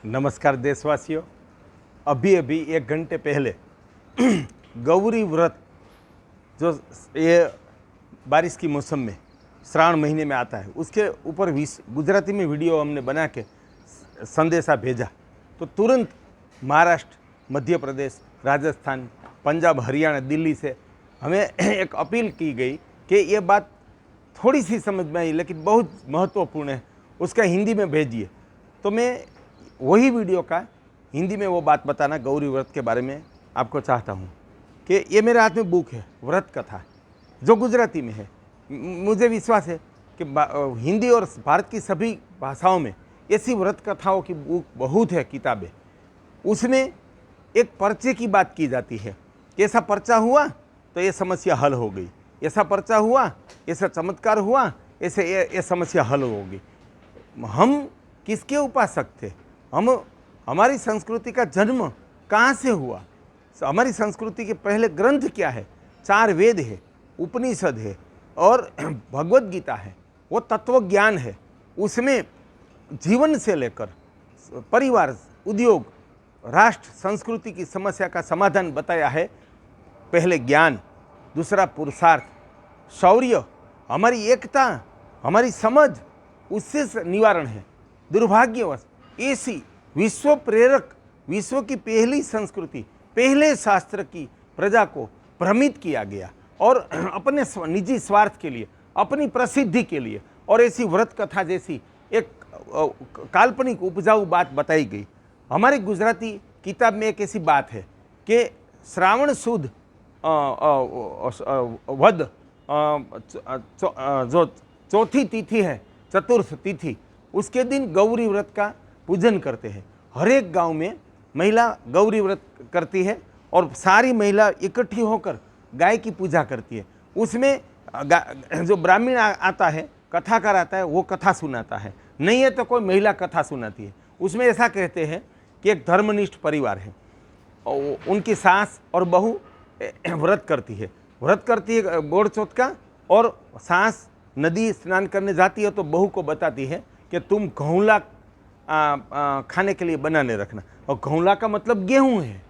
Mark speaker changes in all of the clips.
Speaker 1: नमस्कार देशवासियों। अभी अभी 1 घंटे पहले गौरी व्रत जो ये बारिश की मौसम में श्रावण महीने में आता है उसके ऊपर गुजराती में वीडियो हमने बना के संदेशा भेजा तो तुरंत महाराष्ट्र, मध्य प्रदेश, राजस्थान, पंजाब, हरियाणा, दिल्ली से हमें एक अपील की गई कि ये बात थोड़ी सी समझ में आई लेकिन बहुत महत्वपूर्ण है, उसका हिंदी में भेजिए। तो मैं वही वीडियो का हिंदी में वो बात बताना गौरी व्रत के बारे में आपको चाहता हूँ कि ये मेरे हाथ में बुक है व्रत कथा जो गुजराती में है। मुझे विश्वास है कि हिंदी और भारत की सभी भाषाओं में ऐसी व्रत कथाओं की बुक बहुत है, किताबें। उसमें एक पर्चे की बात की जाती है कि ऐसा पर्चा हुआ तो ये समस्या हल हो गई, ऐसा पर्चा हुआ, ऐसा चमत्कार हुआ, ऐसे ये समस्या हल होगी। हम किसके उपासक थे? हमारी संस्कृति का जन्म कहाँ से हुआ? हमारी संस्कृति के पहले ग्रंथ क्या है? 4 वेद है, उपनिषद है और भगवत गीता है। वो तत्व ज्ञान है। उसमें जीवन से लेकर परिवार, उद्योग, राष्ट्र, संस्कृति की समस्या का समाधान बताया है। पहले ज्ञान, दूसरा पुरुषार्थ, शौर्य, हमारी एकता, हमारी समझ, उससे निवारण है। दुर्भाग्यवश ऐसी विश्व प्रेरक, विश्व की पहली संस्कृति, पहले शास्त्र की प्रजा को भ्रमित किया गया और अपने निजी स्वार्थ के लिए, अपनी प्रसिद्धि के लिए और ऐसी व्रत कथा जैसी एक काल्पनिक उपजाऊ बात बताई गई। हमारी गुजराती किताब में एक ऐसी बात है कि श्रावण सुद वध जो चौथी तिथि है, चतुर्थ तिथि, उसके दिन गौरी व्रत का पूजन करते हैं। हर एक गांव में महिला गौरी व्रत करती है और सारी महिला इकट्ठी होकर गाय की पूजा करती है। उसमें जो ब्राह्मण आता है, कथाकार आता है, वो कथा सुनाता है, नहीं है तो कोई महिला कथा सुनाती है। उसमें ऐसा कहते हैं कि एक धर्मनिष्ठ परिवार है, उनकी सास और बहू व्रत करती है गोड़ चौथ का, और सास नदी स्नान करने जाती है तो बहू को बताती है कि तुम घौला खाने के लिए बनाने रखना। और घौला का मतलब गेहूं है।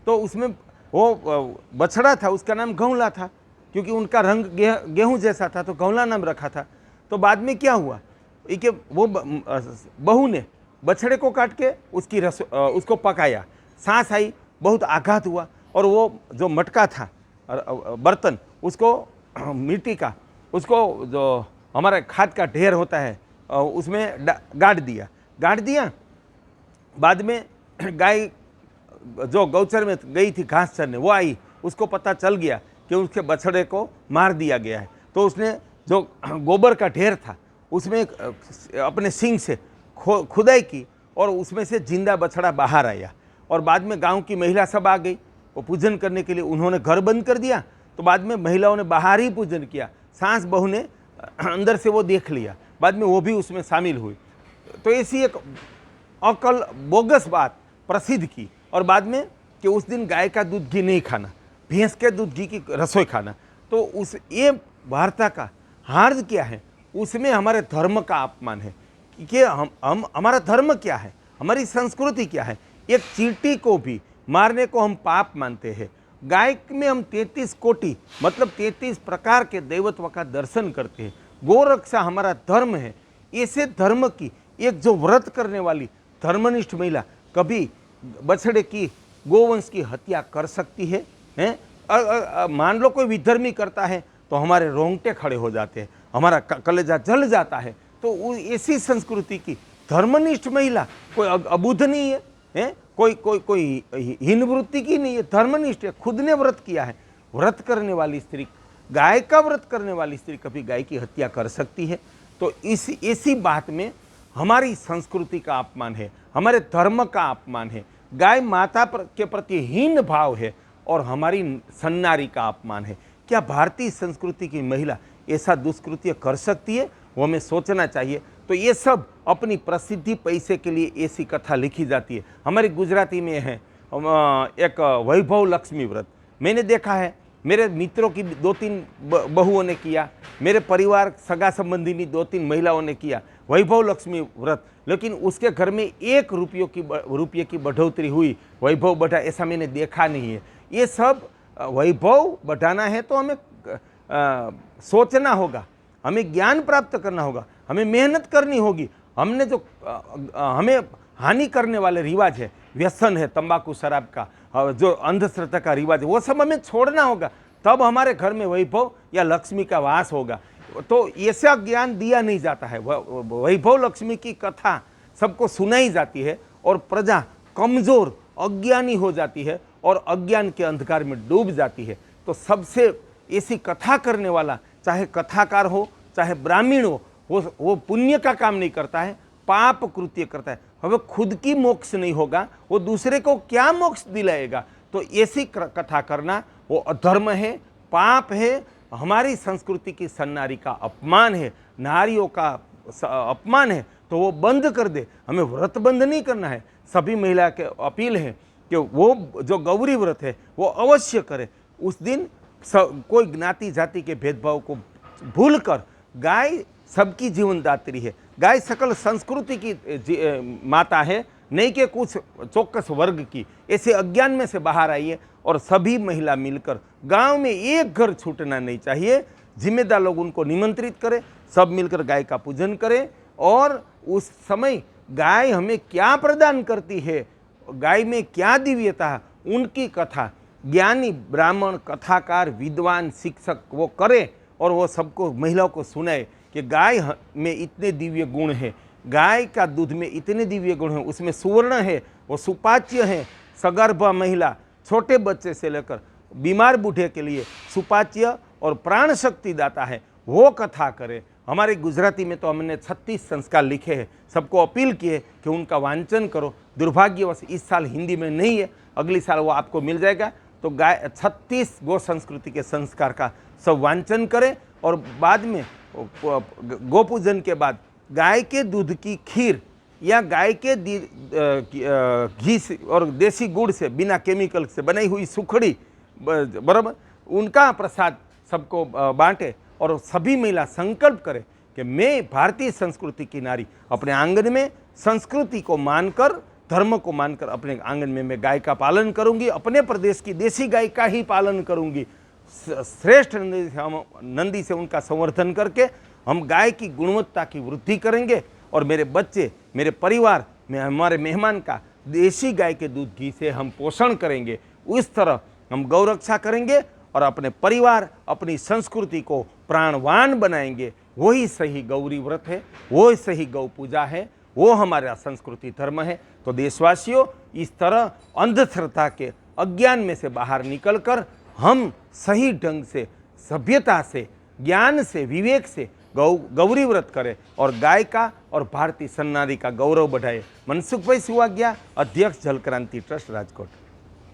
Speaker 1: तो उसमें वो बछड़ा था, उसका नाम घौला था क्योंकि उनका रंग गेहूं जैसा था, तो घौला नाम रखा था। तो बाद में क्या हुआ कि वो बहू ने बछड़े को काट के उसको पकाया। सांस आई, बहुत आघात हुआ और वो जो मटका था बर्तन, उसको मिट्टी का, उसको जो हमारा खाद का ढेर होता है उसमें गाड़ दिया। बाद में गाय जो गौचर में गई थी घास चरने, वो आई, उसको पता चल गया कि उसके बछड़े को मार दिया गया है। तो उसने जो गोबर का ढेर था उसमें अपने सींग से खुदाई की और उसमें से जिंदा बछड़ा बाहर आया। और बाद में गांव की महिला सब आ गई वो पूजन करने के लिए। उन्होंने घर बंद कर दिया तो बाद में महिलाओं ने बाहर ही पूजन किया। सास बहू ने अंदर से वो देख लिया, बाद में वो भी उसमें शामिल हुई। तो ऐसी एक अकल बोगस बात प्रसिद्ध की। और बाद में कि उस दिन गाय का दूध घी नहीं खाना, भैंस के दूध घी की रसोई खाना। तो उस ये वार्ता का हार्द क्या है? उसमें हमारे धर्म का अपमान है कि हम हमारा धर्म क्या है, हमारी संस्कृति क्या है। एक चींटी को भी मारने को हम पाप मानते हैं। गाय में हम 33 कोटि मतलब 33 प्रकार के दैवत्व का दर्शन करते हैं। गोरक्षा हमारा धर्म है। ऐसे धर्म की एक जो व्रत करने वाली धर्मनिष्ठ महिला कभी बछड़े की, गोवंश की हत्या कर सकती है? मान लो कोई विधर्मी करता है तो हमारे रोंगटे खड़े हो जाते हैं, हमारा कलेजा जल जाता है। तो ऐसी संस्कृति की धर्मनिष्ठ महिला कोई अबुद्ध नहीं है, कोई हीन वृत्ति की नहीं है, धर्मनिष्ठ है, खुद ने व्रत किया है। व्रत करने वाली स्त्री, गाय का व्रत करने वाली स्त्री कभी गाय की हत्या कर सकती है? तो इसी बात में हमारी संस्कृति का अपमान है, हमारे धर्म का अपमान है, गाय माता के प्रति हीन भाव है और हमारी सन्नारी का अपमान है। क्या भारतीय संस्कृति की महिला ऐसा दुष्कृत्य कर सकती है? वो हमें सोचना चाहिए। तो ये सब अपनी प्रसिद्धि पैसे के लिए ऐसी कथा लिखी जाती है। हमारी गुजराती में है एक वैभव लक्ष्मी व्रत, मैंने देखा है, मेरे मित्रों की 2-3 बहुओं ने किया, मेरे परिवार सगा संबंधी 2-3 महिलाओं ने किया। वैभव लक्ष्मी व्रत, लेकिन उसके घर में 1 रुपये की बढ़ोतरी हुई, वैभव बढ़ा, ऐसा मैंने देखा नहीं है। ये सब वैभव बढ़ाना है तो हमें सोचना होगा, हमें ज्ञान प्राप्त करना होगा, हमें मेहनत करनी होगी। हमने जो हमें हानि करने वाले रिवाज है, व्यसन है तंबाकू शराब का, जो अंधश्रद्धा का रिवाज है, वो सब हमें छोड़ना होगा, तब हमारे घर में वैभव या लक्ष्मी का वास होगा। तो ऐसा ज्ञान दिया नहीं जाता है। वैभव लक्ष्मी की कथा सबको सुनाई जाती है और प्रजा कमज़ोर अज्ञानी हो जाती है और अज्ञान के अंधकार में डूब जाती है। तो सबसे ऐसी कथा करने वाला, चाहे कथाकार हो चाहे ब्राह्मण हो, वो पुण्य का काम नहीं करता है, पाप कृत्य करता है। हमें खुद की मोक्ष नहीं होगा, वो दूसरे को क्या मोक्ष दिलाएगा। तो ऐसी कथा करना वो अधर्म है, पाप है, हमारी संस्कृति की सन्नारी का अपमान है, नारियों का अपमान है। तो वो बंद कर दे, हमें व्रत बंद नहीं करना है। सभी महिला के अपील है कि वो जो गौरी व्रत है वो अवश्य करे। उस दिन कोई ज्ञाति जाति के भेदभाव को भूलकर, गाय सबकी जीवनदात्री है, गाय सकल संस्कृति की माता है, नहीं कि कुछ चौक्कस वर्ग की। ऐसे अज्ञान में से बाहर आइए और सभी महिला मिलकर, गांव में एक घर छूटना नहीं चाहिए, जिम्मेदार लोग उनको निमंत्रित करें, सब मिलकर गाय का पूजन करें। और उस समय गाय हमें क्या प्रदान करती है, गाय में क्या दिव्यता है, उनकी कथा ज्ञानी ब्राह्मण कथाकार विद्वान शिक्षक वो करे और वो सबको महिलाओं को सुनाए कि गाय में इतने दिव्य गुण है, गाय का दूध में इतने दिव्य गुण हैं, उसमें सुवर्ण है, वो सुपाच्य है। सगर्भा महिला, छोटे बच्चे से लेकर बीमार बूढ़े के लिए सुपाच्य और प्राण शक्ति दाता है, वो कथा करे। हमारे गुजराती में तो हमने 36 संस्कार लिखे हैं, सबको अपील की है कि उनका वांचन करो। दुर्भाग्यवश इस साल हिंदी में नहीं है, अगली साल वो आपको मिल जाएगा। तो गाय 36 गो संस्कृति के संस्कार का सब वांचन करें और बाद में गो पूजन के बाद गाय के दूध की खीर या गाय के घी से और देसी गुड़ से बिना केमिकल से बनाई हुई सुखड़ी, बराबर, उनका प्रसाद सबको बांटे और सभी महिला संकल्प करें कि मैं भारतीय संस्कृति की नारी अपने आंगन में संस्कृति को मानकर, धर्म को मानकर अपने आंगन में मैं गाय का पालन करूंगी, अपने प्रदेश की देसी गाय का ही पालन करूंगी। श्रेष्ठ नंदी से उनका संवर्धन करके हम गाय की गुणवत्ता की वृद्धि करेंगे और मेरे बच्चे, मेरे परिवार में हमारे मेहमान का देसी गाय के दूध घी से हम पोषण करेंगे। उस तरह हम गौरक्षा करेंगे और अपने परिवार, अपनी संस्कृति को प्राणवान बनाएंगे। वही सही गौरी व्रत है, वो सही गौ पूजा है, वो हमारा संस्कृति धर्म है। तो देशवासियों, इस तरह अंधश्रद्धा के अज्ञान में से बाहर निकलकर हम सही ढंग से, सभ्यता से, ज्ञान से, विवेक से गौरी व्रत करें और गाय का और भारतीय सन्नारी का गौरव बढ़ाए। मनसुख भाई सुवाग्या, अध्यक्ष जल क्रांति ट्रस्ट, राजकोट।